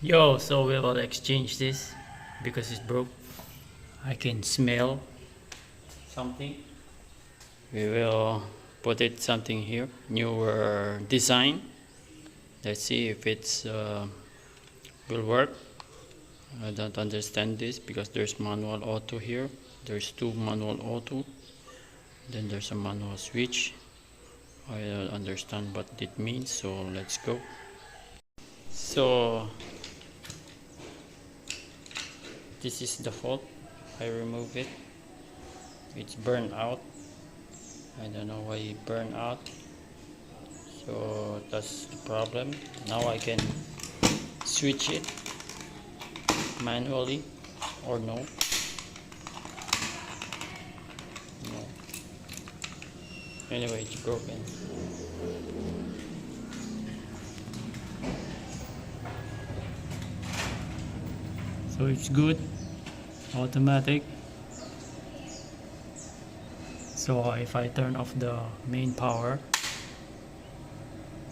Yo, so we will exchange this because it's broke. I can smell something. We will put it something here, newer design. Let's see if it's will work. I don't understand this because there's manual auto here. There's two manual auto. Then there's a manual switch. I don't understand what it means, so let's go. So this is the fault. I remove it. It's burned out. I don't know why it burned out. So that's the problem. Now I can switch it manually or no. No. Anyway, it's broken. So it's good, automatic. So if I turn off the main power,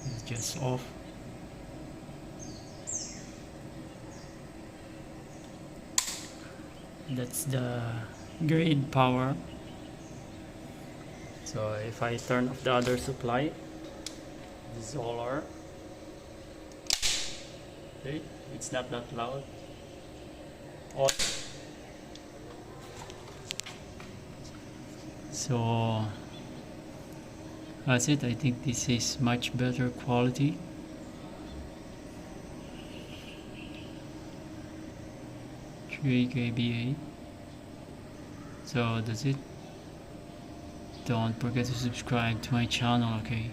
it's just off. That's the grade power. So if I turn off the other supply, the solar, okay, it's not that loud. So that's it. I think this is much better quality. kVA. So that's it. Don't forget to subscribe to my channel, okay?